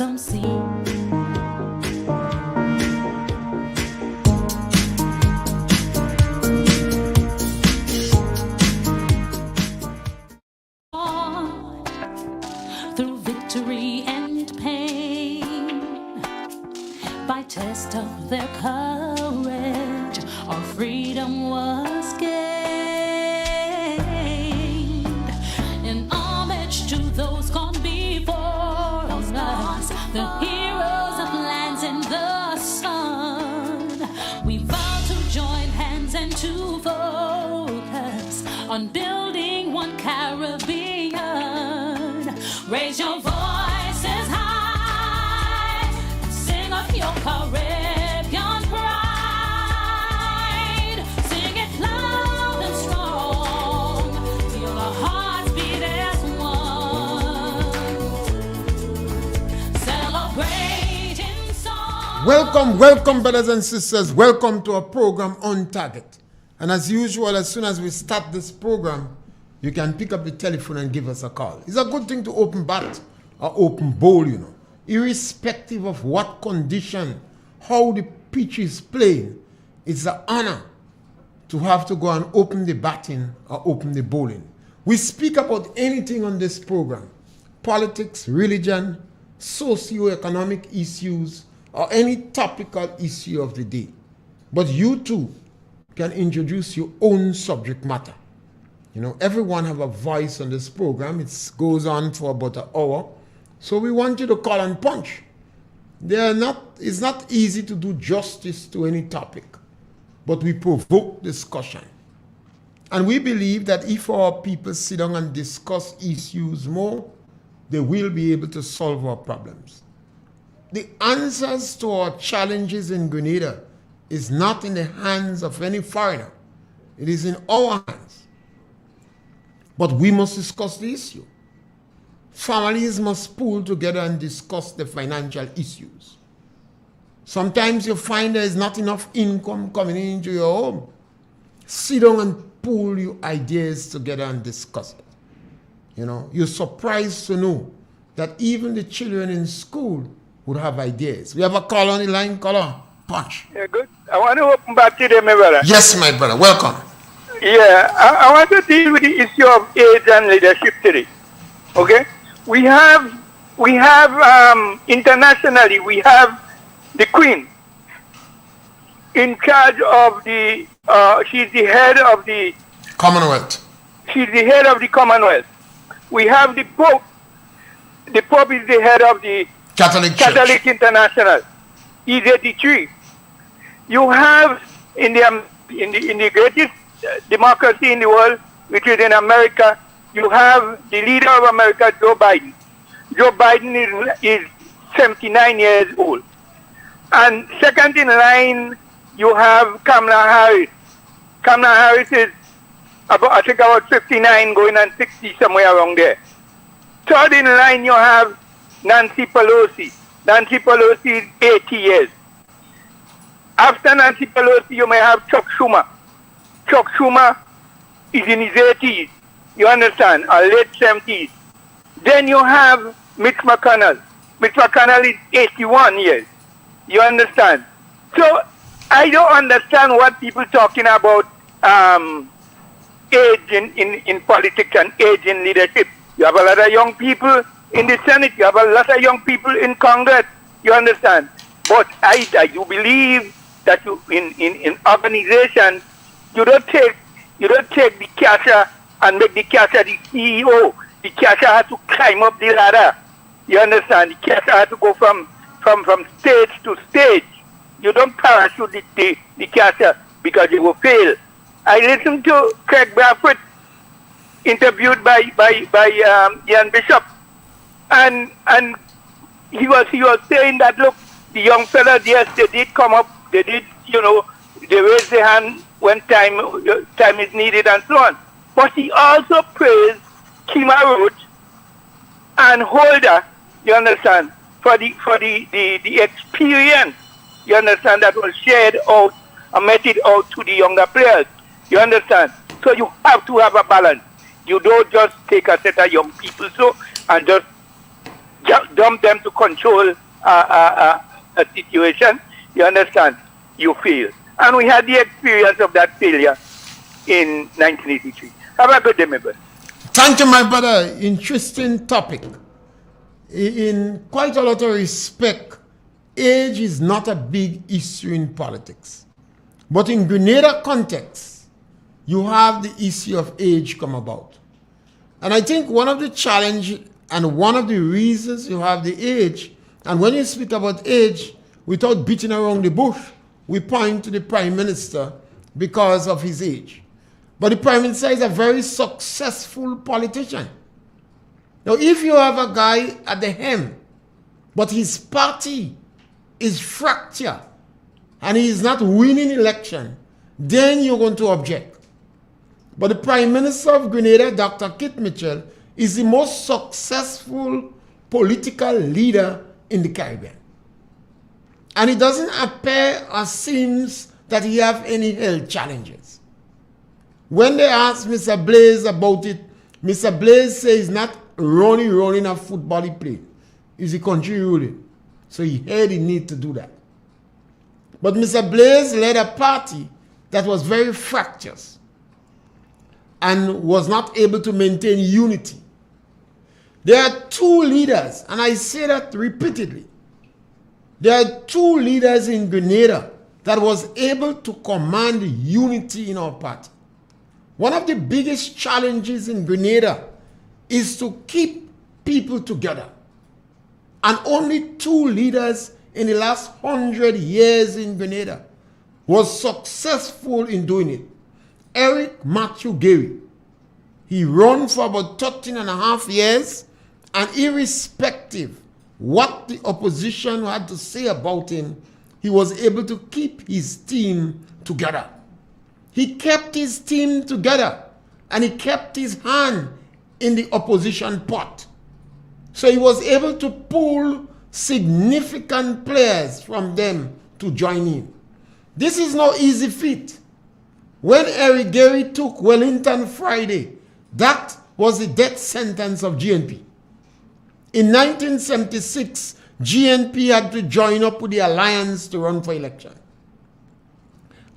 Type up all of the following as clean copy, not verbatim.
some sea. Through victory and pain, by test of their courage, our freedom was gained. In homage to those gone before us, the heroes of lands in the sun, we vow to join hands and to focus on building one Caribbean. Raise your voices high and sing of your Caribbean pride. Sing it loud and strong, feel our hearts beat as one. Celebrating song. Welcome, brothers and sisters. Welcome to our program On Target. And as usual, as soon as we start this program, you can pick up the telephone and give us a call. It's a good thing to open bat or open bowl, Irrespective of what condition, how the pitch is playing, it's an honor to have to go and open the batting or open the bowling. We speak about anything on this program: politics, religion, socio-economic issues, or any topical issue of the day. But you too can introduce your own subject matter. Everyone have a voice on this program. It goes on for about an hour. So we want you to call and punch. It's not easy to do justice to any topic, but we provoke discussion. And we believe that if our people sit down and discuss issues more, they will be able to solve our problems. The answers to our challenges in Grenada is not in the hands of any foreigner. It is in our hands. But we must discuss the issue. Families must pool together and discuss the financial issues. Sometimes you find there is not enough income coming into your home. Sit down and pool your ideas together and discuss it. You're surprised to know that even the children in school would have ideas. We have a call on the line. Caller, punch. Yeah, good. I want to open back to them, my brother. Yes, my brother. Welcome. Yeah, I want to deal with the issue of age and leadership today. Okay, we have internationally we have the Queen in charge of the. She's the head of the Commonwealth. She's the head of the Commonwealth. We have the Pope. The Pope is the head of the Catholic International. He's 83. You have in the greatest democracy in the world, which is in America, you have the leader of America, Joe Biden. Joe Biden is 79 years old. And second in line, you have Kamala Harris. Kamala Harris is about 59 going on 60, somewhere around there. Third in line, you have Nancy Pelosi. Nancy Pelosi is 80 years. After Nancy Pelosi, you may have Chuck Schumer. Chuck Schumer is in his 80s, you understand, or late 70s. Then you have Mitch McConnell. Mitch McConnell is 81 years, you understand. So I don't understand what people talking about age in politics and age in leadership. You have a lot of young people in the Senate, you have a lot of young people in Congress, you understand. But I do believe that in organizations, you don't take the cashier and make the cashier the CEO. The cashier has to climb up the ladder. You understand? The cashier has to go from stage to stage. You don't parachute the cashier because you will fail. I listened to Craig Bradford interviewed by Ian Bishop, and he was saying that, look, the young fellas, yes, they did come up, they did, they raised their hand when time is needed and so on. But he also praised Kima Roach and Holder, you understand, for the experience, you understand, that was shared out and meted out to the younger players, you understand. So you have to have a balance. You don't just take a set of young people and just dump them to control a situation, you understand, you fail. And we had the experience of that failure in 1983. Have a good day, my brother. Thank you, my brother. Interesting topic. In quite a lot of respect, age is not a big issue in politics. But in Grenada context, you have the issue of age come about. And I think one of the challenge and one of the reasons you have the age, and when you speak about age, without beating around the bush, we point to the Prime Minister because of his age. But the Prime Minister is a very successful politician. Now, if you have a guy at the helm, but his party is fractured, and he is not winning election, then you're going to object. But the Prime Minister of Grenada, Dr. Kit Mitchell, is the most successful political leader in the Caribbean. And it doesn't appear or seems that he have any health challenges. When they asked Mr. Blaze about it, Mr. Blaze says he's not running a football he played. He's the country ruling. So he had the need to do that. But Mr. Blaze led a party that was very fractious and was not able to maintain unity. There are two leaders, and I say that repeatedly. There are two leaders in Grenada that was able to command unity in our party. One of the biggest challenges in Grenada is to keep people together. And only two leaders in the last 100 years in Grenada was successful in doing it. Eric Matthew Gary. He ran for about 13 and a half years, and irrespective what the opposition had to say about him, he was able to keep his team together. He kept his team together, and he kept his hand in the opposition pot. So he was able to pull significant players from them to join in. This is no easy feat. When Eric Gary took Wellington Friday, that was the death sentence of GNP. In 1976, GNP had to join up with the Alliance to run for election.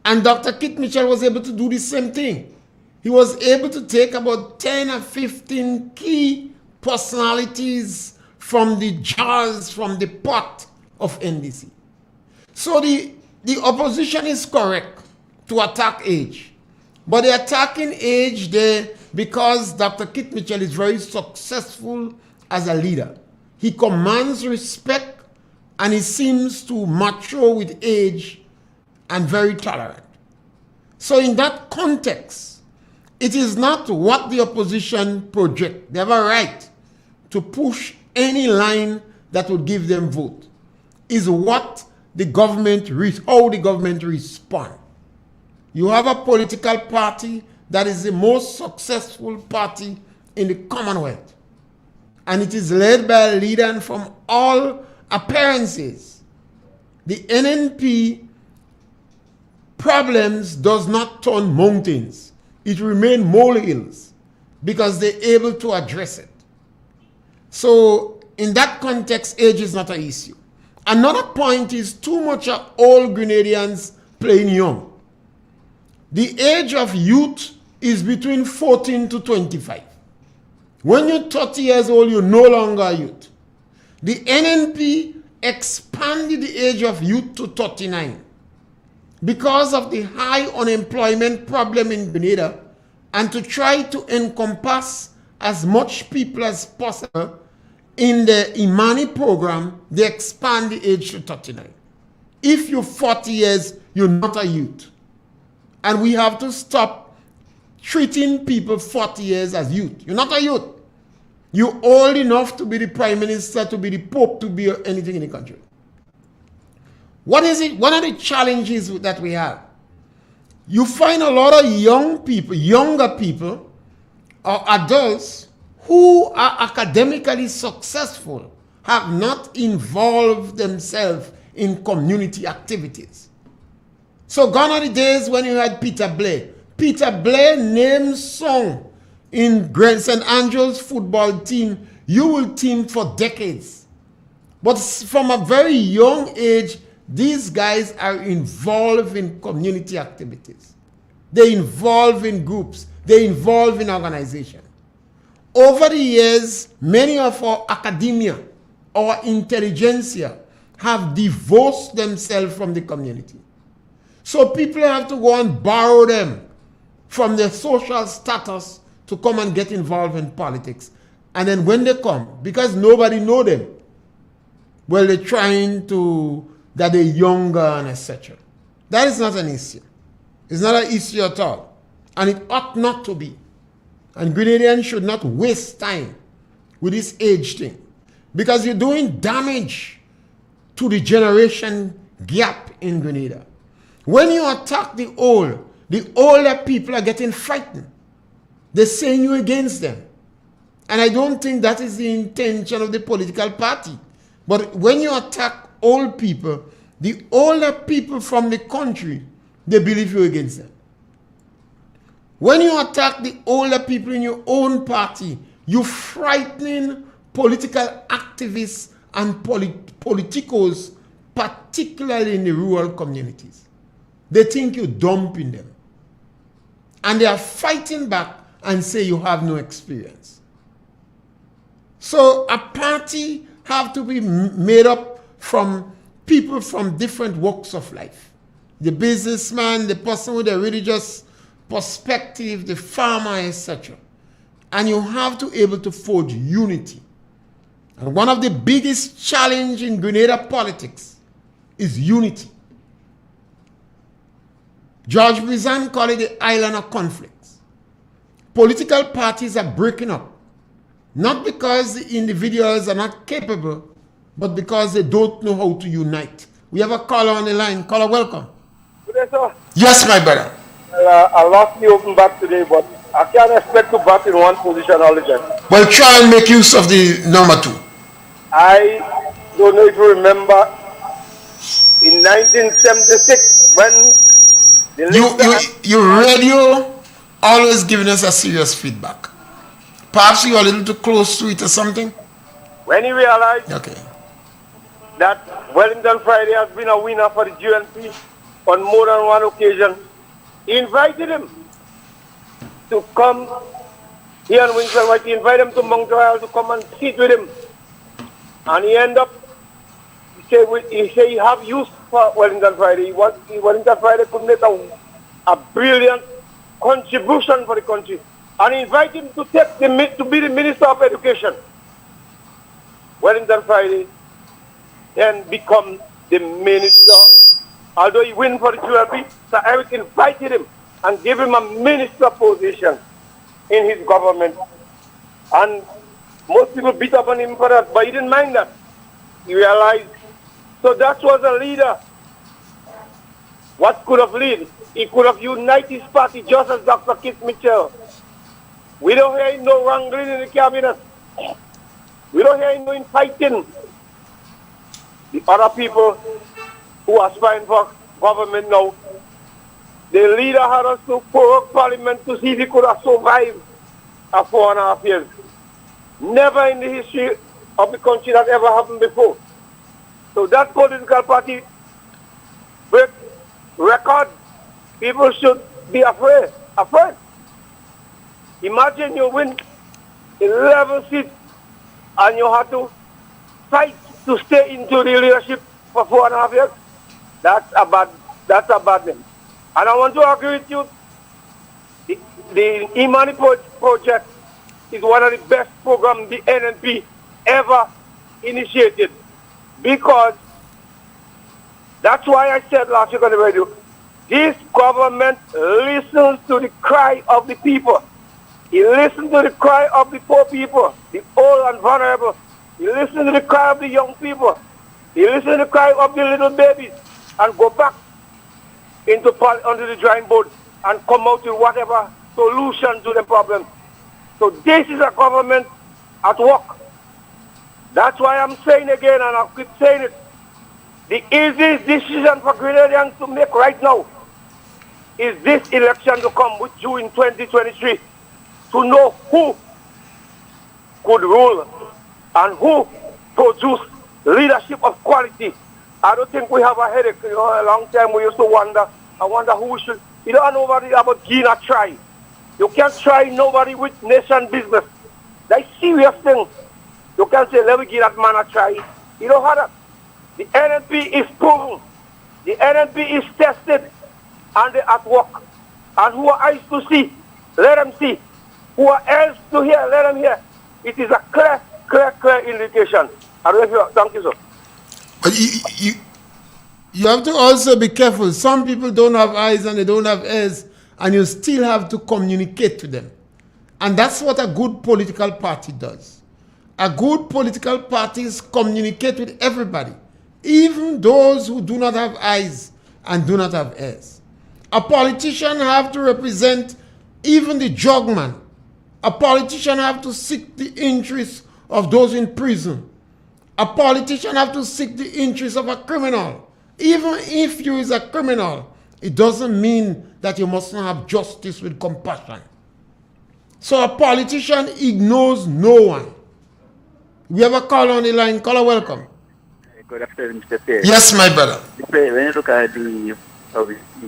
And Dr. Kit Mitchell was able to do the same thing. He was able to take about 10 or 15 key personalities from the jars, from the pot of NDC. So the opposition is correct to attack age. But they're attacking age there because Dr. Kit Mitchell is very successful as a leader. He commands respect and he seems to mature with age and very tolerant. So in that context, it is not what the opposition project. They have a right to push any line that would give them vote. Is what the government, how the government respond. You have a political party that is the most successful party in the Commonwealth. And it is led by a leader, and from all appearances, the NNP problems does not turn mountains. It remains molehills because they're able to address it. So in that context, age is not an issue. Another point is too much of all Grenadians playing young. The age of youth is between 14 to 25. When you're 30 years old, you're no longer a youth. The NNP expanded the age of youth to 39 because of the high unemployment problem in Grenada, and to try to encompass as much people as possible in the Imani program, they expand the age to 39. If you're 40 years, you're not a youth. And we have to stop treating people 40 years as youth. You're not a youth. You're old enough to be the Prime Minister, to be the Pope, to be anything in the country. What is it? What are the challenges that we have? You find a lot of young people, younger people, or adults who are academically successful have not involved themselves in community activities. So gone are the days when you had Peter Blair. Peter Blair named song in St. Andrews football team You will team for decades. But from a very young age, these guys are involved in community activities. They involve in groups. They involve in organization. Over the years, many of our academia, our intelligentsia, have divorced themselves from the community. So people have to go and borrow them from their social status to come and get involved in politics. And then when they come, because nobody know them, well, they're trying to, that they're younger and etc. That is not an issue. It's not an issue at all. And it ought not to be. And Grenadians should not waste time with this age thing. Because you're doing damage to the generation gap in Grenada. When you attack the older people are getting frightened. They're saying you against them. And I don't think that is the intention of the political party. But when you attack old people, the older people from the country, they believe you're against them. When you attack the older people in your own party, you're frightening political activists and politicos, particularly in the rural communities. They think you're dumping them. And they are fighting back and say you have no experience. So a party have to be made up from people from different walks of life. The businessman, the person with a religious perspective, the farmer, etc. And you have to be able to forge unity. And one of the biggest challenges in Grenada politics is unity. George Bizan called it the island of conflicts. Political parties are breaking up. Not because the individuals are not capable, but because they don't know how to unite. We have a caller on the line. Caller, welcome. Good day, sir. Yes, my brother. I lost the open back today, but I can't expect to bat in one position all the time. Well, try and make use of the number 2. I don't know if you remember in 1976 when the your radio always giving us a serious feedback. Perhaps you are a little too close to it or something? when he realized Okay. that Wellington Friday has been a winner for the GNP on more than one occasion, he invited him to come here in Winston White. He invited him to Mount Royal to come and sit with him. And he ended up, he said he have use for Wellington Friday. Wellington Friday could make a brilliant contribution for the country. And he invited him to be the Minister of Education. Wellington Friday then become the minister. Although he win for the GLP, Sir Eric invited him and gave him a minister position in his government. And most people beat up on him for that, but he didn't mind that. He realized, so that was a leader. What could have led? He could have united his party just as Dr. Keith Mitchell. We don't hear no wrangling in the cabinet. We don't hear no fighting. The other people who are aspiring for government now, the leader had us to prorogue parliament to see if he could have survived a 4.5 years. Never in the history of the country that ever happened before. So that political party break record. People should be afraid. Imagine you win 11 seats and you have to fight to stay into the leadership for 4.5 years. That's a bad thing. And I want to agree with you. The Imani project is one of the best programs the NNP ever initiated, because that's why I said last week on the radio, this government listens to the cry of the people. He listens to the cry of the poor people, the old and vulnerable. He listens to the cry of the young people. He listens to the cry of the little babies, and go back onto the drawing board and come out with whatever solution to the problem. So this is a government at work. That's why I'm saying again, and I'll keep saying it, the easiest decision for Grenadians to make right now is this election to come with you in 2023, to know who could rule and who produce leadership of quality. I don't think we have a headache. You know, a long time we used to wonder. I wonder who should. You don't nobody about giving a try. You can't try nobody with nation business. That's serious thing. You can't say, let me give that man a try. You don't have that. The NNP is proven. The NNP is tested. And they at work. And who are eyes to see, let them see. Who are ears to hear, let them hear. It is a clear indication. I don't know if you, thank you, sir. But you have to also be careful. Some people don't have eyes and they don't have ears, and you still have to communicate to them. And that's what a good political party does. A good political parties communicate with everybody, even those who do not have eyes and do not have ears. A politician have to represent even the jugman. A politician have to seek the interests of those in prison. A politician have to seek the interests of a criminal. Even if you is a criminal, it doesn't mean that you must not have justice with compassion. So a politician ignores no one. We have a call on the line. Caller, welcome. Good afternoon, Mr. Pierre. Yes, my brother. When you look at the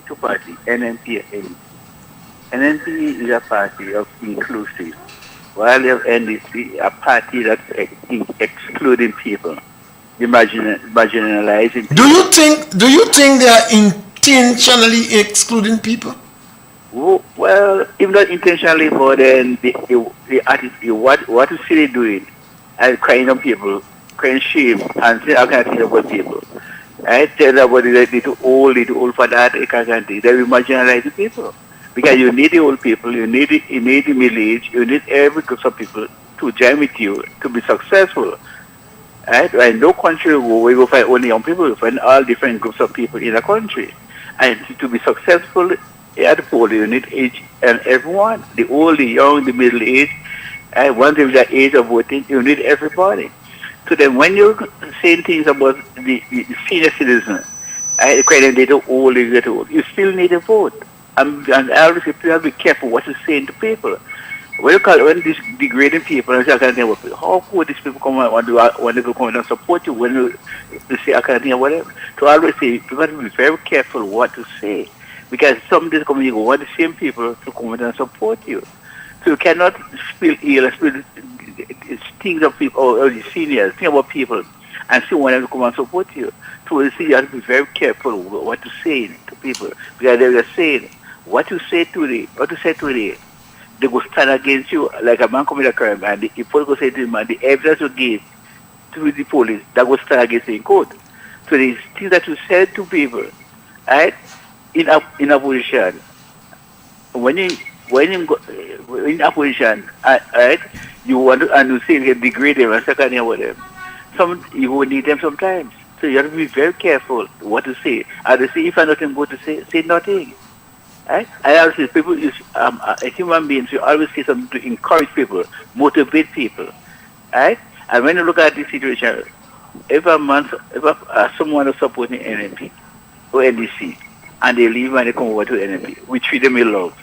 two parties, NNP and NNP is a party of inclusive, while you have NDC, a party that's excluding people, marginalizing people. Do you think they are intentionally excluding people? Well, if not intentionally, but then the attitude, what is really doing, and crying on people, crying shame, and say, how can I think about people? I tell everybody that they're too old for that, they can't think. They will marginalize the people. Because you need the old people, you need the middle age, you need every group of people to join with you to be successful. Right? And no country we will find only young people, we find all different groups of people in a country. And to be successful at the poll, you need each and everyone, the old, the young, the middle age. And once you the age of voting, you need everybody. So then when you're saying things about the senior citizen, they too old, they get old, you still need a vote. And I always say, you have to be careful what you're saying to people. When this degrading people, and say, I can't think how could these people come and when they come and support you, when you say, I can't think whatever. So I always say, you have to be very careful what to say. Because some days come and you go, want the same people to come and support you. So you cannot spill ill, spill things of people, or the seniors, think about people, and see when they come and support you. So you see, you have to be very careful what to say to people. Because they are saying, what you say today, they go stand against you like a man commit a crime, and the police go say to him, and the evidence you give to the police, that go stand against you in court. So the things that you said to people, right, in opposition, when you go in opposition, right, you want to, and you say you degrade them and second year with them. You will need them sometimes. So you have to be very careful what to say. And they say, if I nothing good to say nothing. Right? I always say, people is a human being, so you always say something to encourage people, motivate people. Right? And when you look at this situation, if someone is supporting NNP or NDC, and they leave and they come over to NNP, we treat them with love.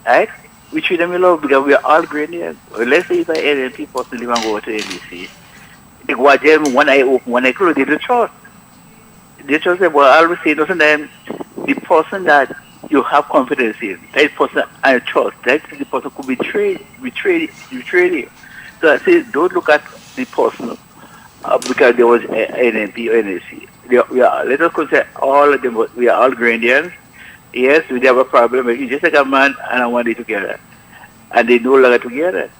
Right? We treat them with love because we are all Grenadians. Well, let's say if an NNP person leave and go over to NDC, they go at them, one eye open, one eye closed, they don't trust. They trust them, but I always say, sometimes the person that you have confidence in, that person I trust, that the person could betray you. So I say, don't look at the person because there was NNP or NSC. Let us consider all of them, we are all Grenadians. Yes, we have a problem. It's just like a man and a woman together. And they no longer together.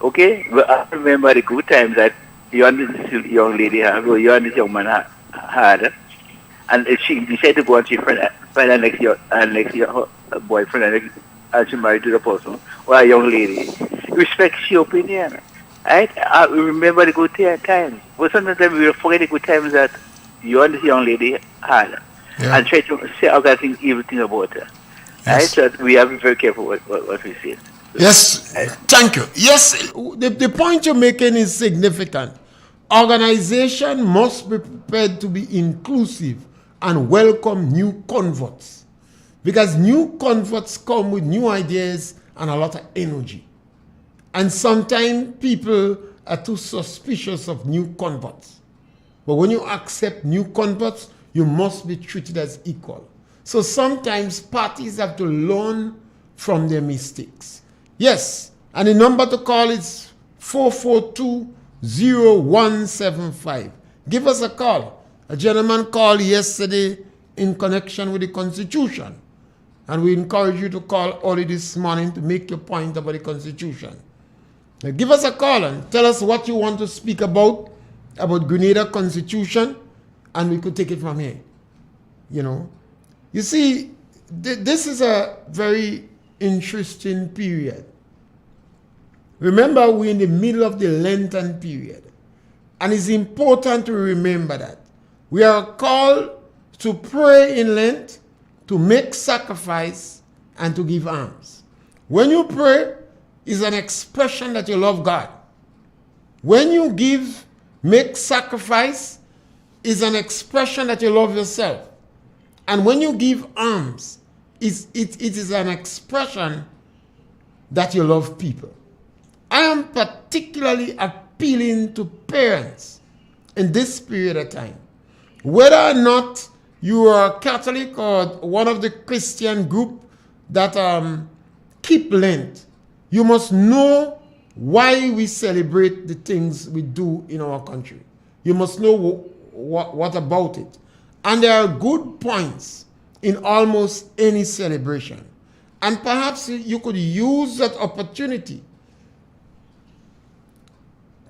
Okay? But I remember the good times that you and this young lady had, or you and this young man had. And she decided to go and she find a next year boyfriend and she married to the person, or a young lady. Respect your opinion. Right? I remember the good times. But sometimes we will forget the good times that you and this young lady had. Yeah. And try to say other things, evil things about her. Yes. Right? So we have to be very careful what we say. Yes, thank you. Yes, the point you're making is significant. Organization must be prepared to be inclusive and welcome new converts. Because new converts come with new ideas and a lot of energy. And sometimes people are too suspicious of new converts. But when you accept new converts, you must be treated as equal. So sometimes parties have to learn from their mistakes. Yes, and the number to call is 442-0175. Give us a call. A gentleman called yesterday in connection with the Constitution. And we encourage you to call early this morning to make your point about the Constitution. Now give us a call and tell us what you want to speak about Grenada Constitution, and we could take it from here. You know, you see, this is a very interesting period. Remember, we're in the middle of the Lenten period, and it's important to remember that we are called to pray in Lent, to make sacrifice, and to give alms. When you pray, it's an expression that you love God. When you make sacrifice, is an expression that you love yourself. And when you give alms, it is an expression that you love people. I am particularly appealing to parents in this period of time. Whether or not you are Catholic or one of the Christian group that keep Lent, you must know why we celebrate the things we do in our country. You must know what about it. And there are good points in almost any celebration. And perhaps you could use that opportunity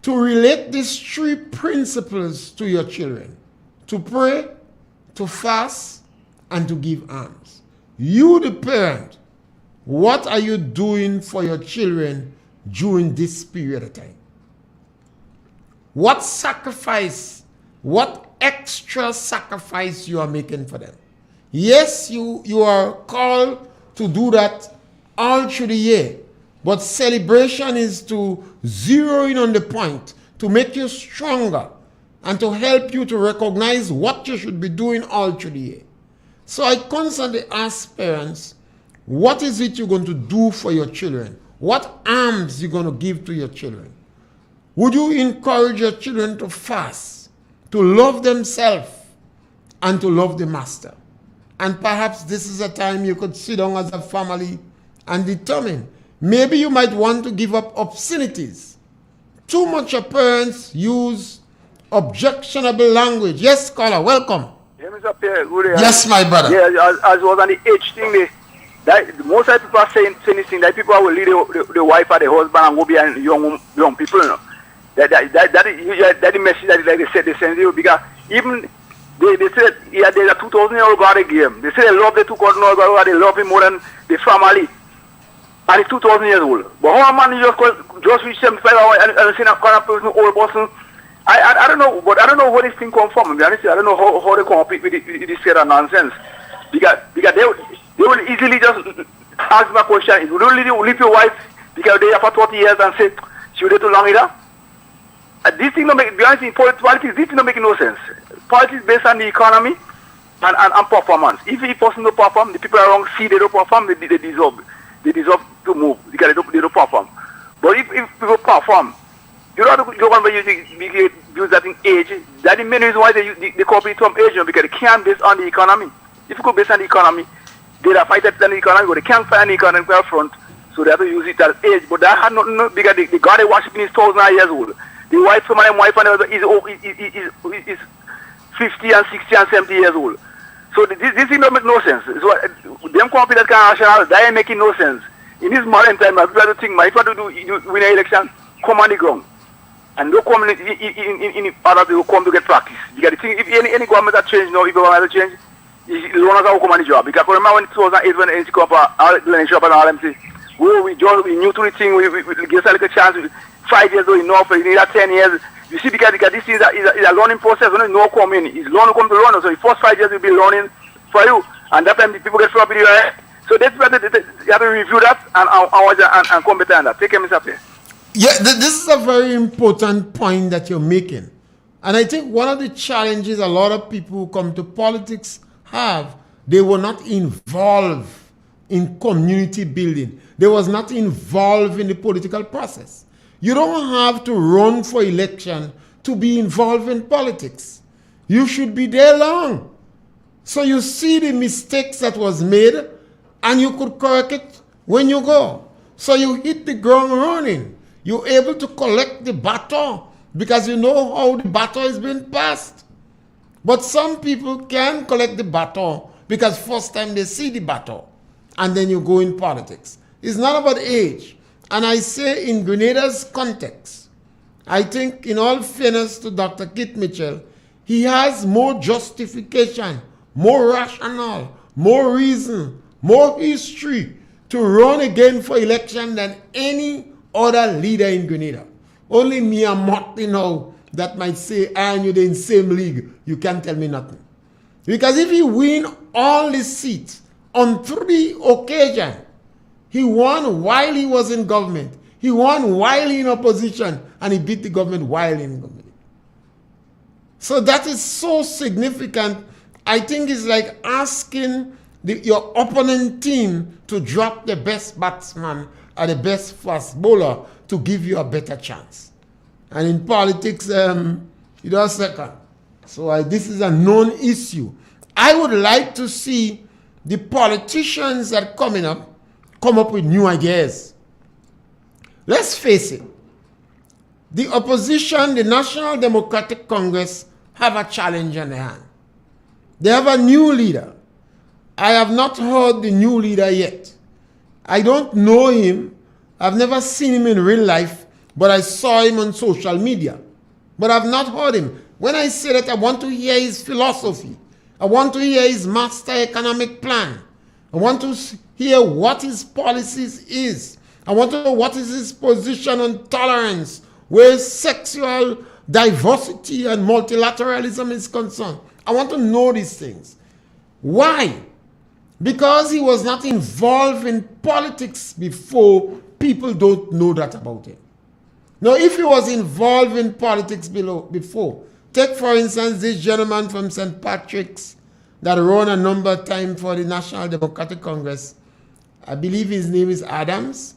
to relate these three principles to your children: to pray, to fast, and to give alms. You, the parent, what are you doing for your children during this period of time? What sacrifice, what extra sacrifice you are making for them? Yes, you are called to do that all through the year, but celebration is to zero in on the point, to make you stronger, and to help you to recognize what you should be doing all through the year. So I constantly ask parents, what is it you're going to do for your children? What alms you're going to give to your children? Would you encourage your children to fast, to love themselves, and to love the master? And perhaps this is a time you could sit down as a family and determine. Maybe you might want to give up obscenities. Too much of parents use objectionable language. Yes, caller, welcome. Yeah, Mr. Pierre, good day. Yes, my brother. Yeah, as was on the age thing, most of the people are saying this thing, that people will leave the wife or the husband and go behind young people. You know? That is the message that they send you, because even they said, yeah, there's a 2,000-year-old God they gave him. They say they love the 2,000-year-old God, they love him more than the family. And he's 2,000 years old. But how a man just reach 75 and see that kind of person, old person? I don't know, but I don't know where this thing comes from. To be honest, I don't know how they come up with this kind of nonsense. Because they will easily just ask my question, you don't leave your wife because they are for 30 years and say, she will too long either? This thing don't make, to be honest, in politics, this thing don't make no sense. Politics based on the economy and performance. If a person don't perform, the people around see they don't perform, they deserve to move because they don't perform. But if people perform, you don't use that in age. That's the main reason why they copy from age, because they can't base on the economy. If you go based on the economy, they are fighting on the economy, but they can't find the economy up front, so they have to use it as age. But that had nothing, because the God they worship is 1,000 years old. The wife, some of them wife and is 50 and 60 and 70 years old. So this thing don't make no sense. So them company that kind of rational, that ain't making no sense. In this modern time, I try to think, if I do win an election, come on the ground. And don't come in order to come to get practice. Because the thing, if any government that change now, if government change, the owners will come on the job. Because I remember when 2008 when the NC come up, the shop and all them say, we new to the thing, we give us a chance. 5 years old enough, you need 10 years. You see, because this is a learning process. When no come in, it's learn to come to learn. So the first 5 years will be learning for you, and that time the people get floppy. So that's why you have to review that and come better on that. Take care, Mr. Pierre. Yeah, this is a very important point that you're making. And I think one of the challenges a lot of people who come to politics have, they were not involved in community building. They was not involved in the political process. You don't have to run for election to be involved in politics. You should be there long. So you see the mistakes that was made and you could correct it when you go. So you hit the ground running. You're able to collect the baton because you know how the baton is being passed. But some people can collect the baton because first time they see the baton and then you go in politics. It's not about age. And I say in Grenada's context, I think in all fairness to Dr. Kit Mitchell, he has more justification, more rationale, more reason, more history to run again for election than any other leader in Grenada. Only me and Martin now that might say, and you're in the same league, you can't tell me nothing. Because if he win all the seats on 3 occasions, he won while he was in government, he won while in opposition, and he beat the government while in government. So that is so significant. I think it's like asking your opponent team to drop the best batsman or the best fast bowler to give you a better chance. And in politics, it does second. So this is a known issue. I would like to see the politicians that are come up with new ideas. Let's face it. The opposition, the National Democratic Congress, have a challenge on their hand. They have a new leader. I have not heard the new leader yet. I don't know him. I've never seen him in real life, but I saw him on social media. But I've not heard him. When I say that, I want to hear his philosophy. I want to hear his master economic plan. I want to hear what his policies is. I want to know what is his position on tolerance, where sexual diversity and multilateralism is concerned. I want to know these things. Why? Because he was not involved in politics before, people don't know that about him. Now, if he was involved in politics before, take for instance this gentleman from St. Patrick's that ran a number of times for the National Democratic Congress. I believe his name is Adams.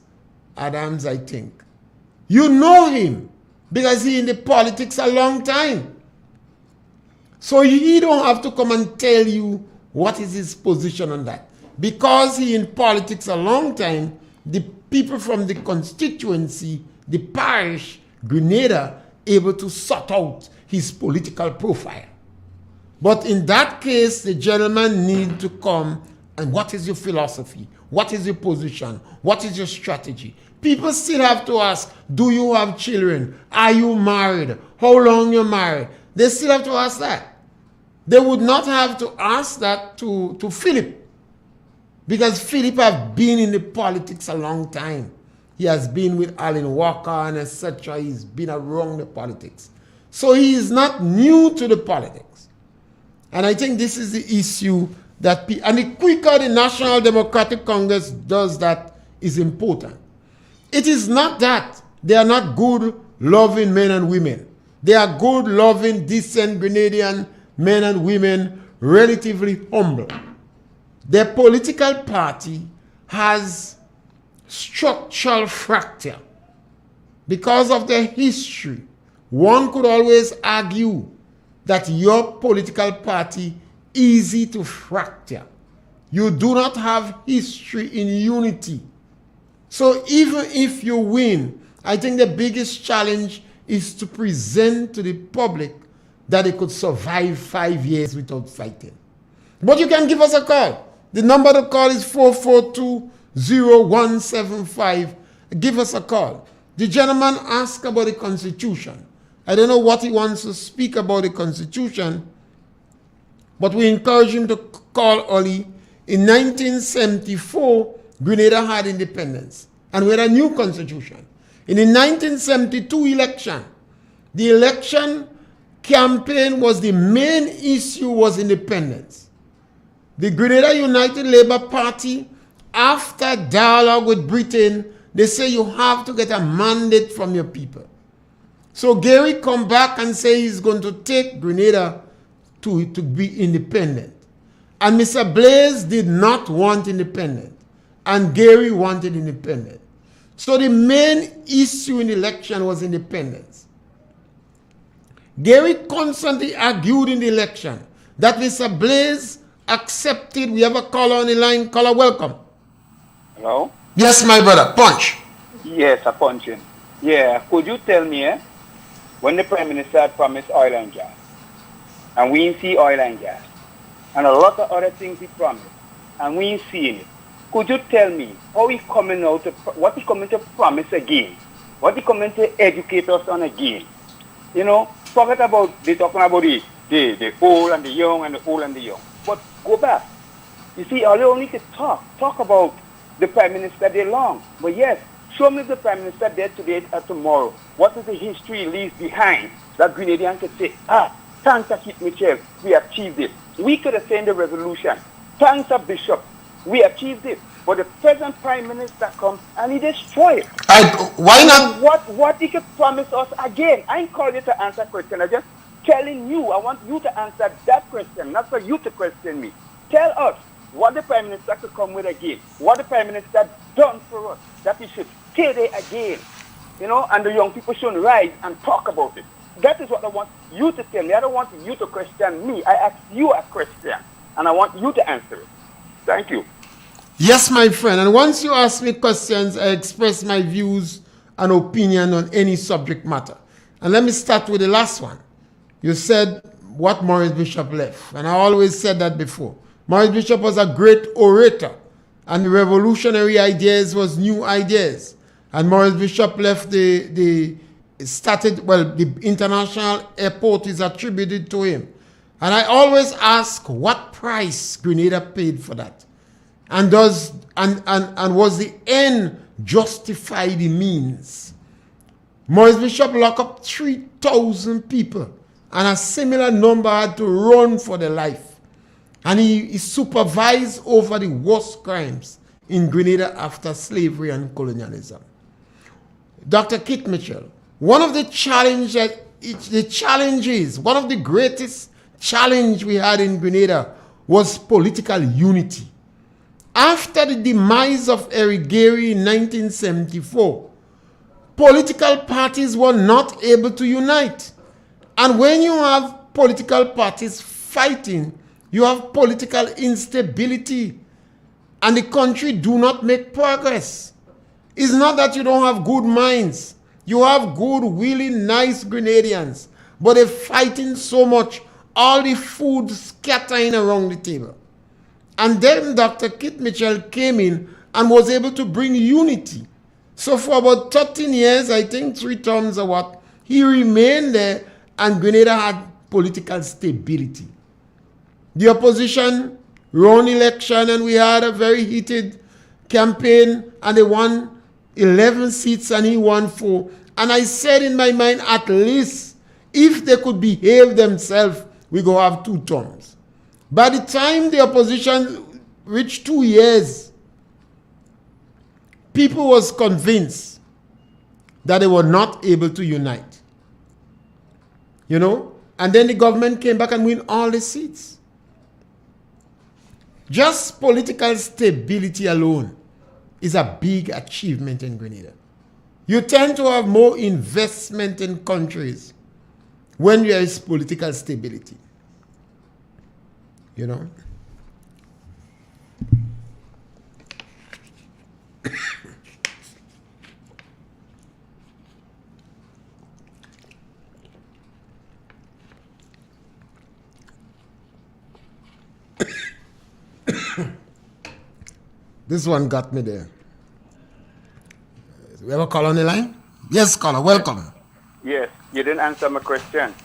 Adams, I think. You know him because he's in the politics a long time. So he don't have to come and tell you what is his position on that. Because he in politics a long time, the people from the constituency, the parish, Grenada, able to sort out his political profile. But in that case, the gentleman need to come and what is your philosophy? What is your position? What is your strategy? People still have to ask, do you have children? Are you married? How long you're married? They still have to ask that. They would not have to ask that to Philip. Because Philip have been in the politics a long time. He has been with Alan Walker and etc. He's been around the politics. So he is not new to the politics. And I think this is the issue that, and the quicker the National Democratic Congress does that is important. It is not that they are not good, loving men and women. They are good, loving, decent Grenadian men and women, relatively humble. Their political party has structural fracture because of their history. One could always argue that your political party easy to fracture. You do not have history in unity. So even if you win, I think the biggest challenge is to present to the public that they could survive 5 years without fighting. But you can give us a call. The number to call is 442-0175. Give us a call. The gentleman asked about the Constitution. I don't know what he wants to speak about the Constitution, but we encourage him to call early. In 1974, Grenada had independence, and we had a new Constitution. In the 1972 election, the election campaign was the main issue was independence. The Grenada United Labour Party, after dialogue with Britain, they say you have to get a mandate from your people. So Gary come back and say he's going to take Grenada to be independent. And Mr. Blaise did not want independence. And Gary wanted independence. So the main issue in the election was independence. Gary constantly argued in the election that Mr. Blaze accepted. We have a caller on the line. Caller, welcome. Hello? Yes, my brother. Punch. Yes, a punching. Yeah, could you tell me, when the Prime Minister had promised oil and gas, and we ain't see oil and gas, and a lot of other things he promised, and we ain't seeing it, could you tell me how he coming out, what he coming to promise again? What he coming to educate us on again? You know, forget about, they talking about the old and the young and the old and the young. But go back. You see, all you only could talk about the Prime Minister day long. But yes, show me the Prime Minister there today or tomorrow. What is the history he leaves behind that Grenadian could say, thanks to Keith Mitchell, we achieved it. We could have seen the revolution. Thanks to Bishop, we achieved it. But the present Prime Minister comes and he destroys it. Why not? What he could promise us again? I ain't calling you to answer question. I'm just telling you, I want you to answer that question, not for you to question me. Tell us what the Prime Minister could come with again. What the Prime Minister done for us, that he should stay there again. You know, and the young people should rise and talk about it. That is what I want you to tell me. I don't want you to question me. I ask you a question, and I want you to answer it. Thank you. Yes, my friend. And once you ask me questions, I express my views and opinion on any subject matter. And let me start with the last one. You said what Maurice Bishop left. And I always said that before. Maurice Bishop was a great orator. And the revolutionary ideas was new ideas. And Maurice Bishop left the international airport is attributed to him. And I always ask what price Grenada paid for that. And was the end justify the means? Maurice Bishop locked up 3,000 people, and a similar number had to run for their life. And he supervised over the worst crimes in Grenada after slavery and colonialism. Dr. Keith Mitchell, one of the greatest challenge we had in Grenada was political unity. After the demise of Eric Gary in 1974, political parties were not able to unite. And when you have political parties fighting, you have political instability, and the country do not make progress. It's not that you don't have good minds. You have good, really nice Grenadians, but they're fighting so much, all the food scattering around the table. And then Dr. Keith Mitchell came in and was able to bring unity. So for about 13 years, I think 3 terms or what, he remained there, and Grenada had political stability. The opposition ran election, and we had a very heated campaign, and they won 11 seats and he won 4. And I said in my mind, at least if they could behave themselves, we go have 2 terms. By the time the opposition reached 2 years, people was convinced that they were not able to unite. You know? And then the government came back and win all the seats. Just political stability alone is a big achievement in Grenada. You tend to have more investment in countries when there is political stability. You know? This one got me there. We have a call on the line? Yes, caller, welcome. Yes, you didn't answer my question.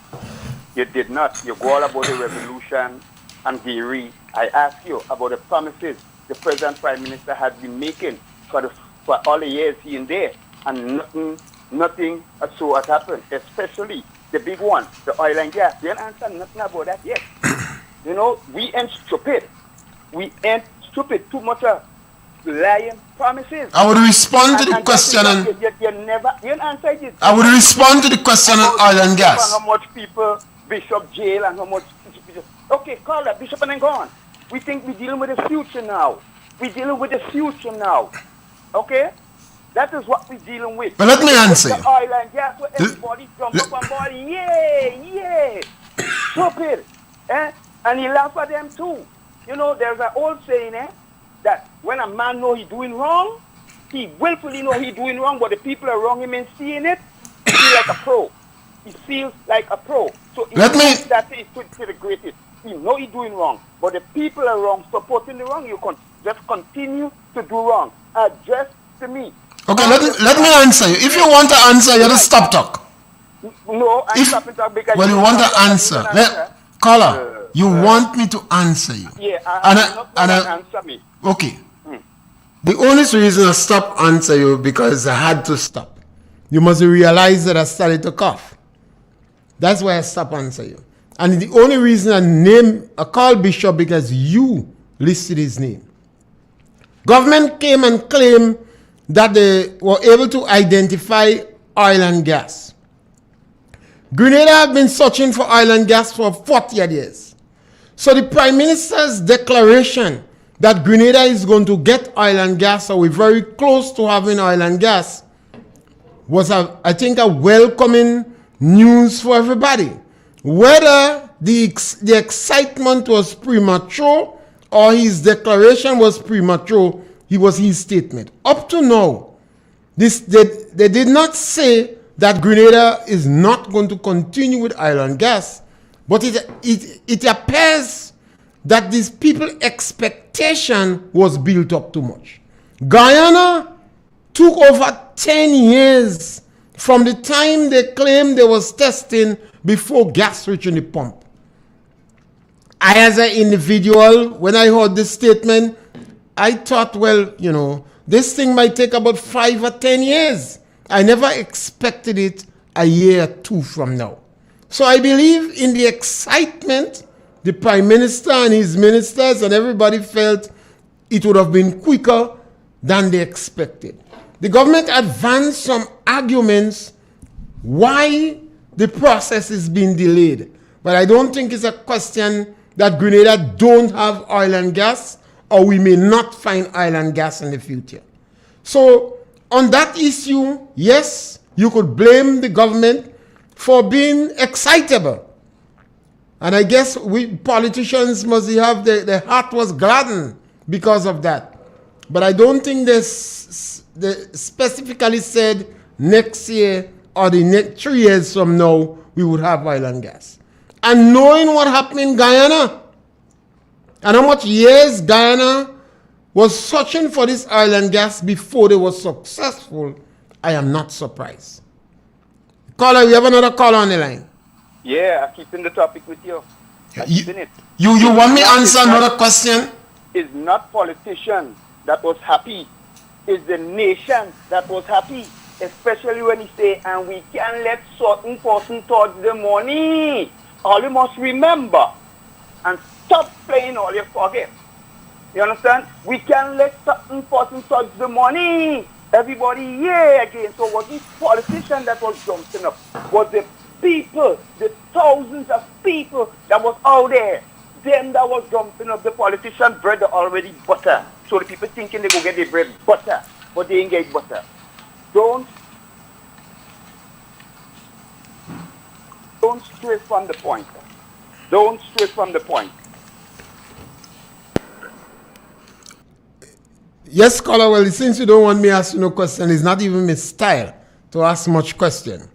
You did not. You go all about the revolution and Gary. I asked you about the promises the present Prime Minister had been making for all the years he in there, and nothing so has happened, especially the big one, the oil and gas. You didn't answer nothing about that yet. You know, we ain't stupid. We ain't stupid. Too much lying promises. I would respond to the question and you didn't answer it. I would respond to the question on oil and gas. How much people Bishop jail and how much okay, call that Bishop and then gone. We think we're dealing with the future now. We're dealing with the future now. Okay? That is what we're dealing with. But let me answer the you. oil and gas where everybody jump up and body, yeah. Stupid. And he laugh at them too. You know, there's an old saying, that when a man know he doing wrong, he willfully know he doing wrong, but the people around him ain't seeing it, he feel like a pro. He feels like a pro. So Let me- that is to the greatest. He know he doing wrong, but the people around supporting the wrong, you can just continue to do wrong. Just to me. Okay, let me answer you. If you want to answer, you have to stop talk. No, I'm stopping talk because Well, you want to answer. Caller, you want me to answer you. Yeah, I'm not going to answer me. Okay. The only reason I stopped answer you because I had to stop. You must realize that I started to cough. That's why I stopped answer you. And the only reason I called Bishop because you listed his name. Government came and claimed that they were able to identify oil and gas. Grenada have been searching for oil and gas for 40 years. So the Prime Minister's declaration that Grenada is going to get oil and gas, or we're very close to having oil and gas, was, I think, a welcoming news for everybody. Whether the excitement was premature or his declaration was premature, it was his statement. Up to now, they did not say that Grenada is not going to continue with oil and gas, but it appears that these people's expectation was built up too much. Guyana took over 10 years from the time they claimed they was testing before gas reaching the pump. I, as an individual, when I heard this statement, I thought, well, you know, this thing might take about 5 or 10 years. I never expected it a year or two from now. So I believe in the excitement, the Prime Minister and his ministers and everybody felt it would have been quicker than they expected. The government advanced some arguments why the process is being delayed. But I don't think it's a question that Grenada don't have oil and gas, or we may not find oil and gas in the future. So on that issue, yes, you could blame the government for being excitable. And I guess we politicians must have their heart was gladdened because of that. But I don't think they specifically said next year or the next 3 years from now we would have oil and gas. And knowing what happened in Guyana and how much years Guyana was searching for this oil and gas before they were successful, I am not surprised. Caller, we have another caller on the line. Yeah, I'm keeping the topic with you. You want me to answer another question? It's not politicians that was happy. It's the nation that was happy. Especially when he say, and we can't let certain person touch the money. All you must remember. And stop playing all your forget. You understand? We can't let certain person touch the money. Everybody, yeah, again. So was this politician that was jumping up? Was the people, the thousands of people that was out there, them that was jumping up, the politician bread already butter. So the people thinking they go get their bread butter, but they ain't get butter. Don't stray from the point. Don't stray from the point. Yes, caller, well, since you don't want me to ask you no question, it's not even my style to ask much question.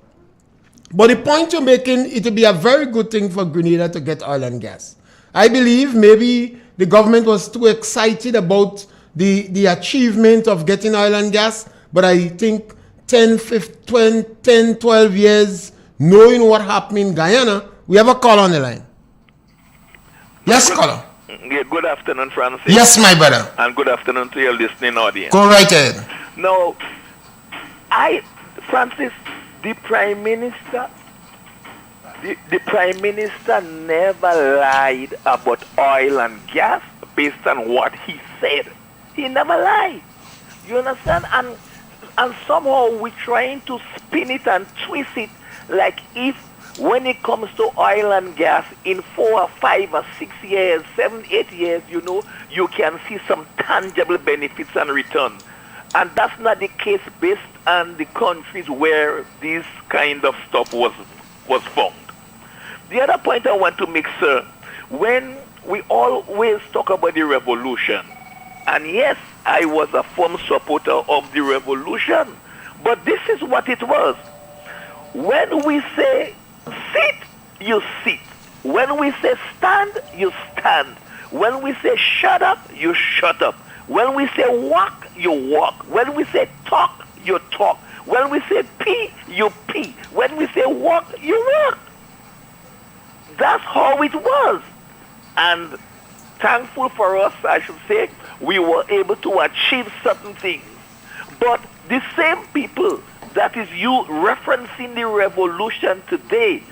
But the point you're making, it will be a very good thing for Grenada to get oil and gas. I believe maybe the government was too excited about the achievement of getting oil and gas, but I think 10, 12 years, knowing what happened in Guyana, we have a call on the line. Yes, caller. Yeah, good afternoon, Francis. Yes, my brother. And good afternoon to your listening audience. Go right ahead. Now, Francis, the Prime Minister, the Prime Minister never lied about oil and gas based on what he said. He never lied. You understand? And somehow we're trying to spin it and twist it like if when it comes to oil and gas in 4 or 5 or 6 years, 7, 8 years, you know, you can see some tangible benefits and return. And that's not the case based on the countries where this kind of stuff was found. The other point I want to make, sir, when we always talk about the revolution, and yes, I was a firm supporter of the revolution, but this is what it was. When we say sit, you sit. When we say stand, you stand. When we say shut up, you shut up. When we say walk, you walk. When we say talk, you talk. When we say pee, you pee. When we say walk, you walk. That's how it was. And thankful for us, I should say, we were able to achieve certain things. But the same people that is you referencing the revolution today,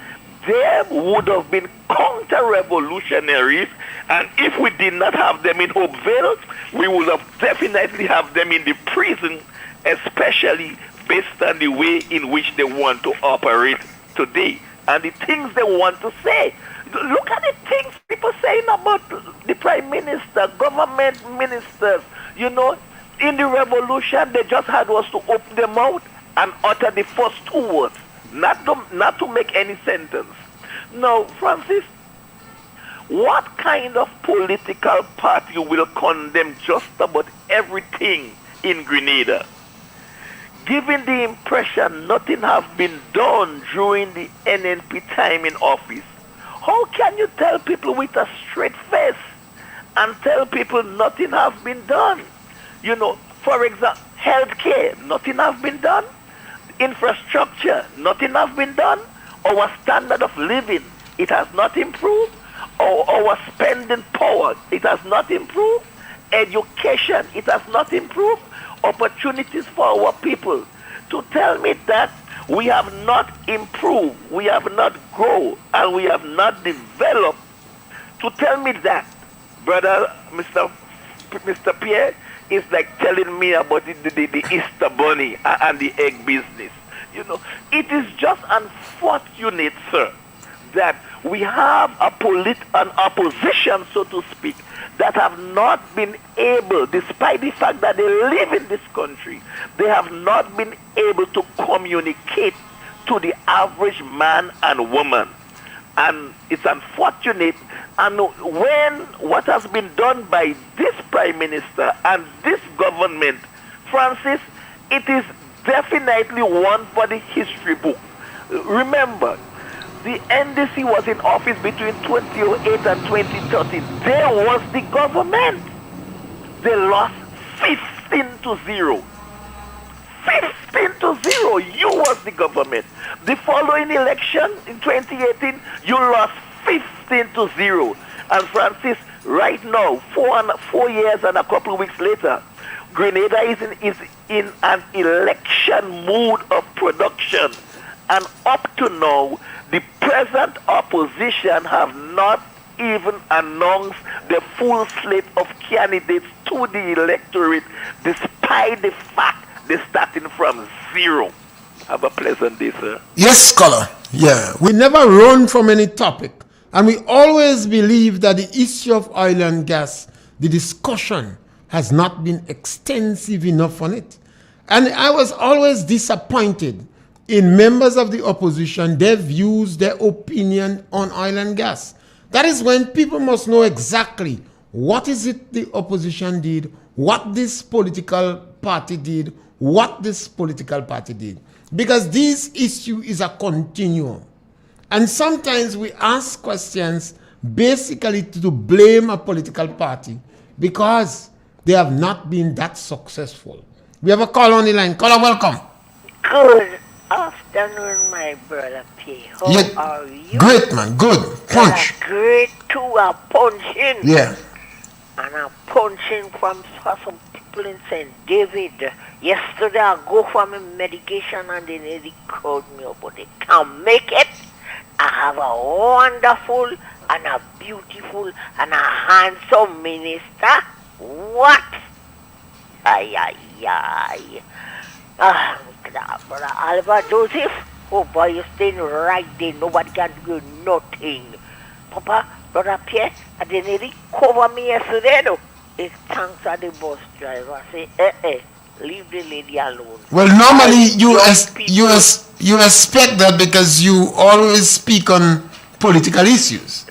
there would have been counter-revolutionaries, and if we did not have them in Hopeville, we would have definitely have them in the prison, especially based on the way in which they want to operate today and the things they want to say. Look at the things people saying about the prime minister, government ministers. You know, in the revolution, they just had us to open their mouth and utter the first two words, not to make any sentence. Now, Francis, what kind of political party will condemn just about everything in Grenada? Given the impression nothing has been done during the NNP time in office, how can you tell people with a straight face and tell people nothing has been done? You know, for example, healthcare, nothing has been done. Infrastructure, nothing has been done. Our standard of living, it has not improved. Our spending power, it has not improved. Education, it has not improved. Opportunities for our people. To tell me that we have not improved, we have not grown, and we have not developed. To tell me that, brother, Mr. Pierre, is like telling me about the Easter bunny and the egg business. You know, it is just unfortunate, sir, that we have an opposition, so to speak, that have not been able, despite the fact that they live in this country, they have not been able to communicate to the average man and woman. And it's unfortunate. And when what has been done by this prime minister and this government, Francis, it is definitely one for the history book. Remember, the NDC was in office between 2008 and 2013. There was the government. They lost 15-0. 15-0. You was the government. The following election in 2018, you lost 15-0. And Francis, right now, 4 years and a couple of weeks later, Grenada is in an election mood of production. And up to now, the present opposition have not even announced the full slate of candidates to the electorate, despite the fact they're starting from zero. Have a pleasant day, sir. Yes, scholar. Yeah. We never run from any topic. And we always believe that the issue of oil and gas, the discussion has not been extensive enough on it. And I was always disappointed in members of the opposition, their views, their opinion on oil and gas. That is when people must know exactly what is it the opposition did, what this political party did, what this political party did. Because this issue is a continuum. And sometimes we ask questions basically to blame a political party because they have not been that successful. We have a call on the line. Caller, welcome. Good afternoon, my brother Pierre. How are you? Great, man. Good. Punch. Great to a punching. Yeah. And a punching from some people in St. David. Yesterday I go for my medication and they nearly called me up, but they can't make it. I have a wonderful and a beautiful and a handsome minister. What? Ay. Brother Alva Joseph, oh boy, you're staying right there. Nobody can do nothing. Papa, Brother Pierre, they nearly cover me yesterday though. It's thanks to the bus driver. I say, Leave the lady alone. Well, normally you Young you expect that because you always speak on political issues.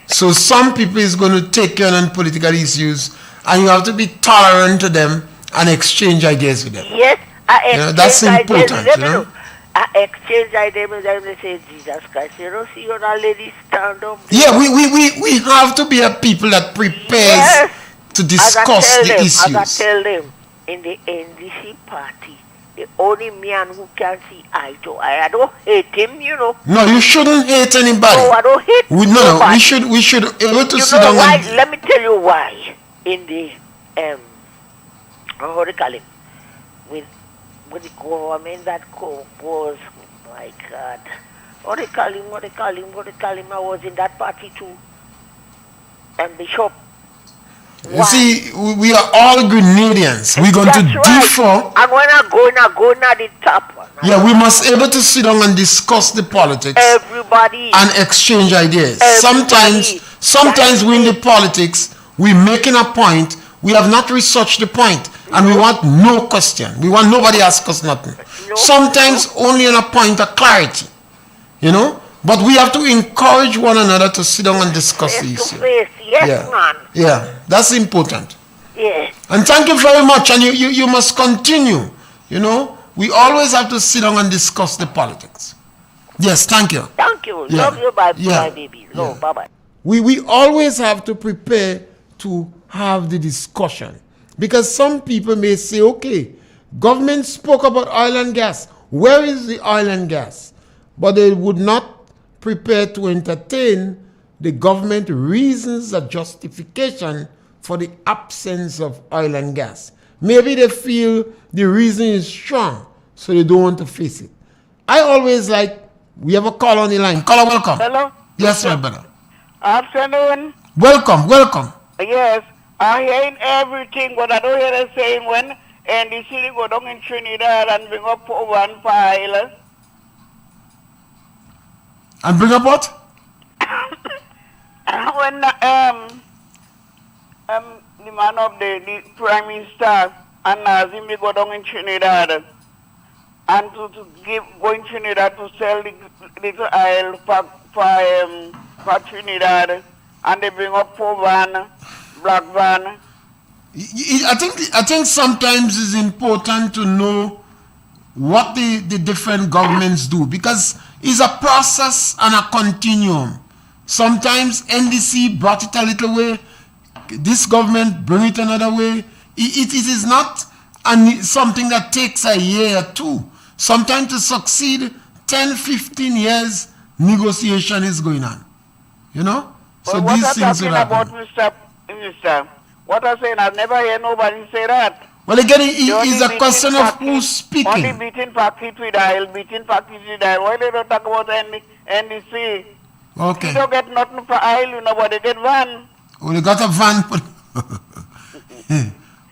So some people is going to take you on political issues, and you have to be tolerant to them and exchange ideas with them. Yes, I exchange that's important, ideas with them. you know. I exchange ideas with them. They say, Jesus Christ, you don't see your lady stand up. Yeah, we have to be a people that prepares to discuss the issues. As I tell them, in the NDC party, the only man who can see eye to eye. I don't hate him, you know. No, you shouldn't hate anybody. No, I don't hate nobody. We should able to you sit know down why? and Let me tell you why. In the how do you call it? With the government that was, my God, what do you call him? I was in that party too. And Bishop. you see, we are all Grenadians. We're going to differ. And when I go at the top. Yeah, we must able to sit down and discuss the politics. Everybody. And exchange ideas. Everybody. Sometimes we in the politics, we making a point, we have not researched the point, and we want no question. We want nobody ask us nothing. Sometimes only on a point of clarity, you know. But we have to encourage one another to sit down and discuss the issue. Yes, man. Yeah, that's important. Yes. And thank you very much. And you must continue. You know, we always have to sit down and discuss the politics. Yes, thank you. Thank you. Yeah. Love you, bye, Yeah. baby. Yeah. Bye-bye. We always have to prepare to have the discussion. Because some people may say, okay, government spoke about oil and gas. Where is the oil and gas? But they would not prepare to entertain the government reasons or justification for the absence of oil and gas. Maybe they feel the reason is strong, so they don't want to face it. I always we have a call on the line. Caller, welcome. Hello? Yes, my brother. Afternoon. Welcome. Yes, I hear everything, but I don't hear the saying when and the city go down in Trinidad and bring up one pile. And bring up what? When the man of the Prime Minister and Nazim they go down in Trinidad and to go in Trinidad to sell the little oil for Trinidad, and they bring up 4 van, black van. I think sometimes it's important to know what the different governments do, because it's a process and a continuum. Sometimes NDC brought it a little way, this government bring it another way. It is not something that takes a year or two. Sometimes to succeed, 10, 15 years, negotiation is going on. You know? So what these things will happen. About Mr. What I saying, I've never heard nobody say that. Well, again, it's a question of who's speaking. Only beating pocket with oil. Why they don't talk about NDC? Okay. You don't get nothing for oil, you know, but they get van. Oh, they got a van.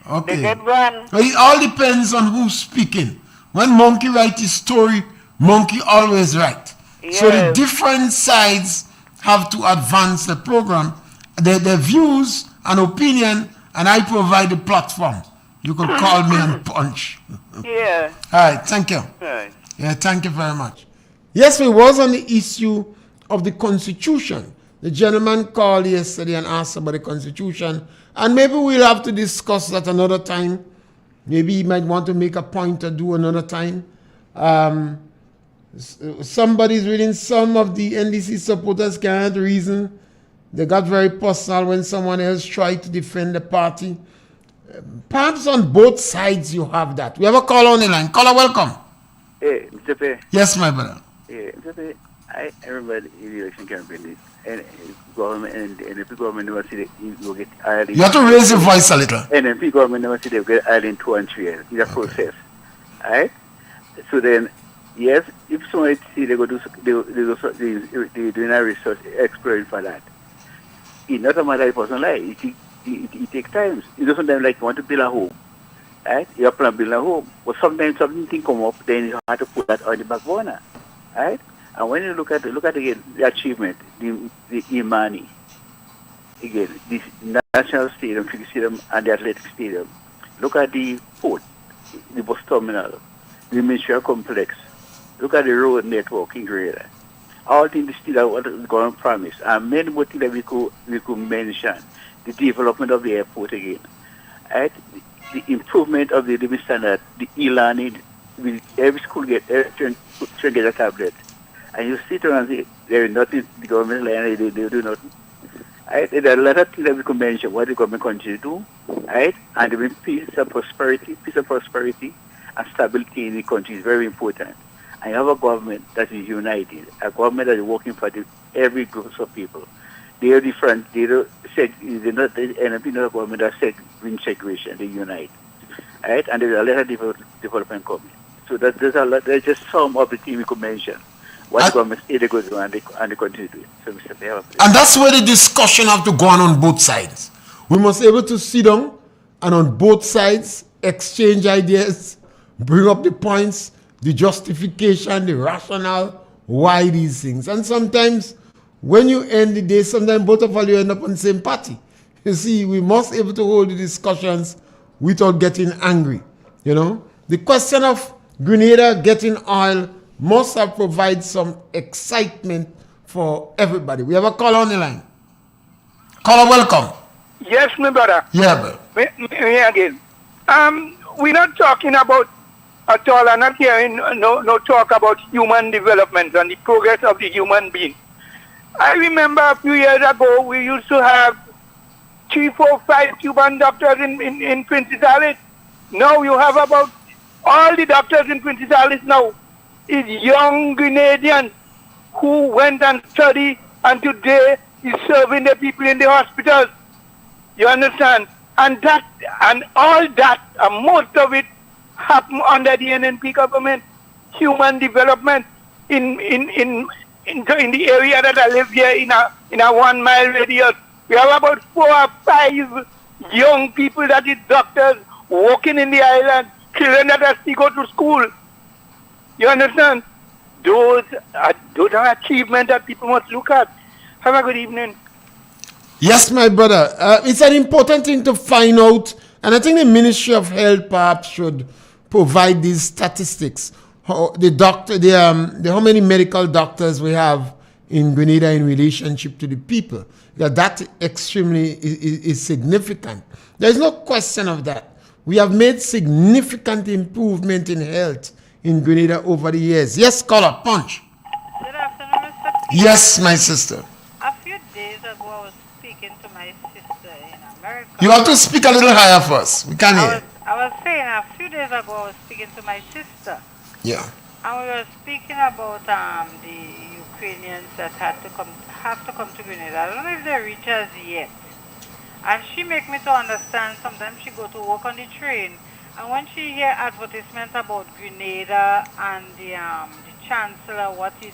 Okay. They get van. Well, it all depends on who's speaking. When Monkey writes his story, Monkey always right. Yes. So the different sides have to advance the program, their views and opinion, and I provide the platform. You can call me and punch. Yeah. All right, thank you. Right. Yeah, thank you very much. Yes, we was on the issue of the Constitution. The gentleman called yesterday and asked about the Constitution, and maybe we'll have to discuss that another time. Maybe he might want to make a point or do another time. Somebody's reading, some of the NDC supporters can't reason. They got very personal when someone else tried to defend the party. Perhaps on both sides you have that. We have a call on the line. Caller, welcome. Hey, Mr. Pierre. Yes, my brother. Yeah, Mr. Pierre, I remember the election campaign, and government and NP government never see you get iron. You have to raise your voice a little. NP government never see they get iron 2 and 3 years. It's a process. Alright? So then, yes, if somebody see they go do they doing a research exploring for that. It's not a matter of personal life. It takes time. You know, sometimes like you want to build a home. Right? You have to build a home. But sometimes something come up, then you have to put that on the back burner. Right? And when you look at again the achievement, the Imani, again, this national stadium, Cricket Stadium and the athletic stadium, look at the port. the bus terminal, the ministerial complex. Look at the road network in Grenada. All things still what the government promised. And many more things that we could mention. The development of the airport again. Right? The improvement of the living standard, the e-learning. Every school every children get a tablet. And you sit around and say, there is nothing, the government they do nothing. Right? There are a lot of things that we could mention what the government continues to do. Right? And the peace and prosperity, and stability in the country is very important. And you have a government that is united, a government that is working for every group of people. They are different. They're not the NP, not a government that bring segregation. They unite, right? And there's a lot of development coming. So there's a lot. There's just some of the things we could mention. What the government say they go do and they continue to do it. So, Mr. Pierre, and that's where the discussion have to go on both sides. We must be able to sit down and on both sides exchange ideas, bring up the points, the justification, the rationale, why these things. And sometimes when you end the day, sometimes both of you end up on the same party. You see, we must be able to hold the discussions without getting angry. You know, the question of Grenada getting oil must have provided some excitement for everybody. We have a call on the line. Caller, welcome. Yes, my brother. Yeah, me again. We're not talking about at all. I'm not hearing no talk about human development and the progress of the human being. I remember a few years ago we used to have 3, 4, 5 Cuban doctors in Princess Alice. Now you have about all the doctors in Princess Alice now is young Grenadians who went and studied and today is serving the people in the hospitals. You understand? And all that, and most of it happened under the NNP government. Human development in the area that I live here in a 1 mile radius. We have about 4 or 5 young people that is doctors working in the island, children that are still go to school. You understand? Those are achievements that people must look at. Have a good evening. Yes, my brother. It's an important thing to find out, and I think the Ministry of Health perhaps should provide these statistics. How many medical doctors we have in Grenada in relationship to the people. That extremely is significant. There is no question of that. We have made significant improvement in health in Grenada over the years. Yes, caller, punch. Good afternoon, Mr. Pierre. Yes, my sister. A few days ago, I was speaking to my sister in America. You have to speak a little higher first. We can't hear. I was saying a few days ago, I was speaking to my sister. Yeah. And we were speaking about the Ukrainians that have to come to Grenada. I don't know if they reach us yet. And she make me to understand, sometimes she go to work on the train, and when she hear advertisements about Grenada and the Chancellor, what he's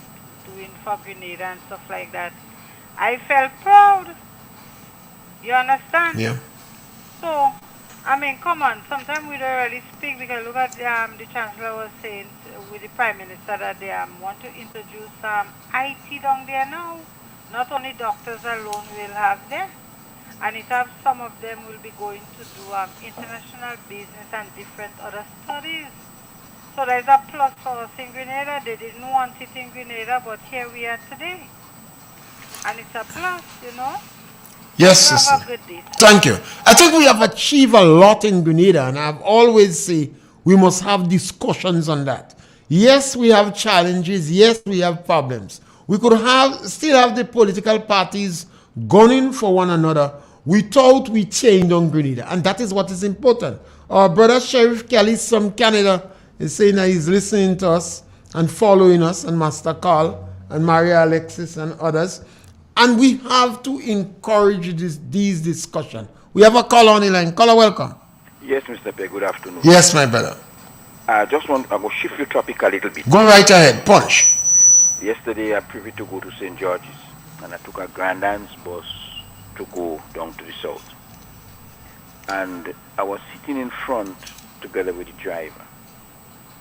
doing for Grenada and stuff like that, I felt proud. You understand? Yeah. So, I mean, come on, sometimes we don't really speak, because look at the Chancellor was saying with the Prime Minister that they want to introduce IT down there now. Not only doctors alone will have there, and it have some of them will be going to do international business and different other studies. So there's a plus for us in Grenada. They didn't want it in Grenada, but here we are today. And it's a plus, you know. Yes, sister. sister. Have a good day, sir. Thank you. I think we have achieved a lot in Grenada, and I've always said we must have discussions on that. Yes, we have challenges. Yes, we have problems. We could still have the political parties gunning for one another without we change on Grenada, and that is what is important. Our brother Sheriff Kelly from Canada is saying that he's listening to us and following us, and Master Carl and Maria Alexis and others. And we have to encourage these discussions. We have a call on the line. Caller, welcome. Yes, Mr. Pierre, good afternoon. Yes, my brother. I will shift your topic a little bit. Go right ahead. Punch. Yesterday, I privy to go to St. George's, and I took a Grand Anne's bus to go down to the south. And I was sitting in front together with the driver.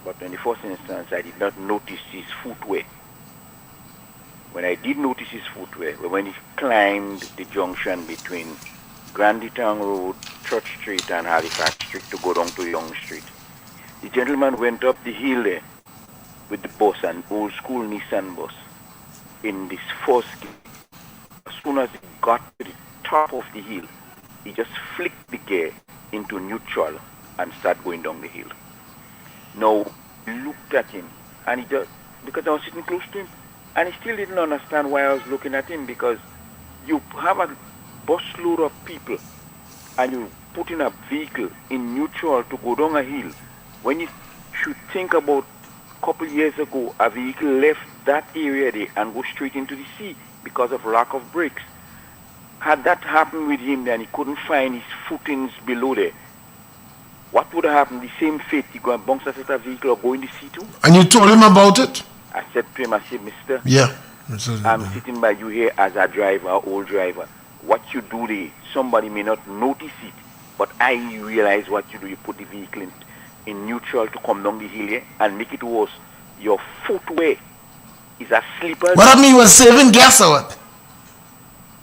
But in the first instance, I did not notice his footwear. When I did notice his footwear, when he climbed the junction between Grandy Town Road, Church Street, and Halifax Street to go down to Young Street, The gentleman went up the hill there with the bus, an old school Nissan bus, in this first gear. As soon as he got to the top of the hill, he just flicked the gear into neutral and started going down the hill. Now, he looked at him, and he just, because I was sitting close to him, and he still didn't understand why I was looking at him, because you have a busload of people, and you put in a vehicle in neutral to go down a hill. When you should think about a couple years ago, a vehicle left that area there and go straight into the sea because of lack of brakes. Had that happened with him, then he couldn't find his footings below there. What would have happened? The same fate. He go and bounce out of a vehicle or go in the sea too. And you told him about it? I said to him, I said, Mister, Yeah. I'm sitting by you here as a driver, old driver. What you do there, somebody may not notice it, but I realize what you do. You put the vehicle in neutral to come down the hill here and make it worse. Your footwear is a slipper. What I mean was saving gas or what?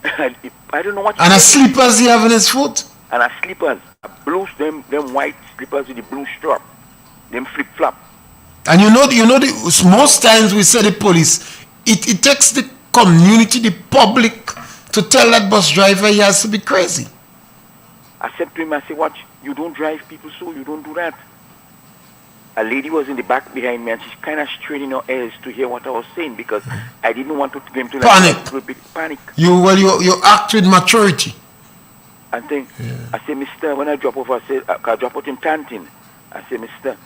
I don't know what. And a slippers he have in his foot? And a slippers, blue, them white slippers with the blue strap, them flip flop. And most times we say the police, it takes the community, the public, to tell that bus driver he has to be crazy. I said to him, I said, watch, you don't drive people so, you don't do that. A lady was in the back behind me and she's kind of straining her ears to hear what I was saying because I didn't want to get into panic. You act with maturity. And then I said, Mister, when I drop off, I said, I drop out in Tantin. I said, Mister,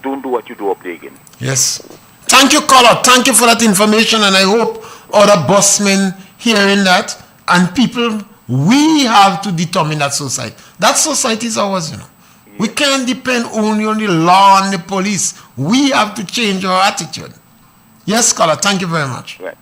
don't do what you do up there again. Yes. Thank you, caller. Thank you for that information, and I hope other busmen hearing that and people, we have to determine that society. That society is ours, you know. Yes. We can't depend only on the law and the police. We have to change our attitude. Yes, caller. Thank you very much. Right.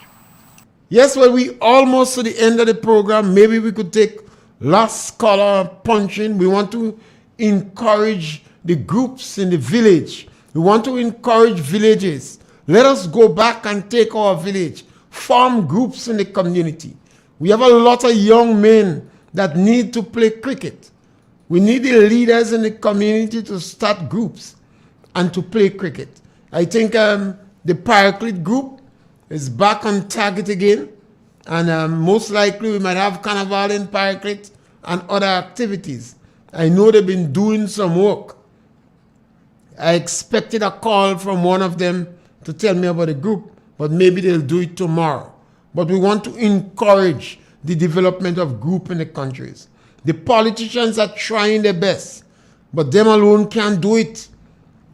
Yes, well, we almost to the end of the program. Maybe we could take last caller punching. We want to encourage the groups in the village. We want to encourage villages. Let us go back and take our village. Form groups in the community. We have a lot of young men that need to play cricket. We need the leaders in the community to start groups and to play cricket. I think the Paraclete group is back on target again. And most likely we might have carnival in Paraclete and other activities. I know they've been doing some work. I expected a call from one of them to tell me about the group, but maybe they'll do it tomorrow. But we want to encourage the development of group in the countries. The politicians are trying their best, but them alone can't do it.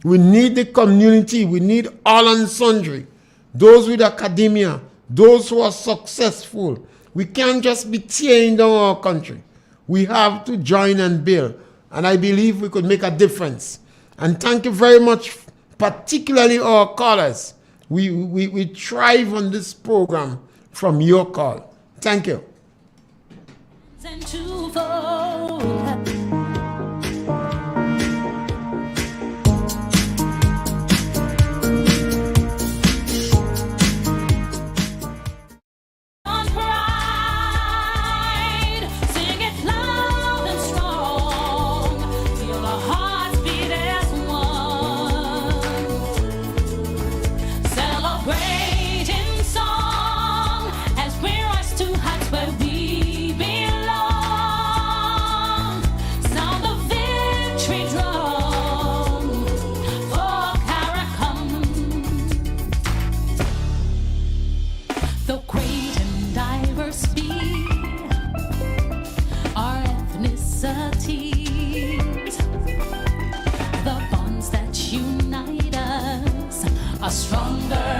We need the community. We need all and sundry. Those with academia, those who are successful. We can't just be tearing down our country. We have to join and build. And I believe we could make a difference. And thank you very much, particularly our callers. We thrive on this program from your call. Thank you. Stronger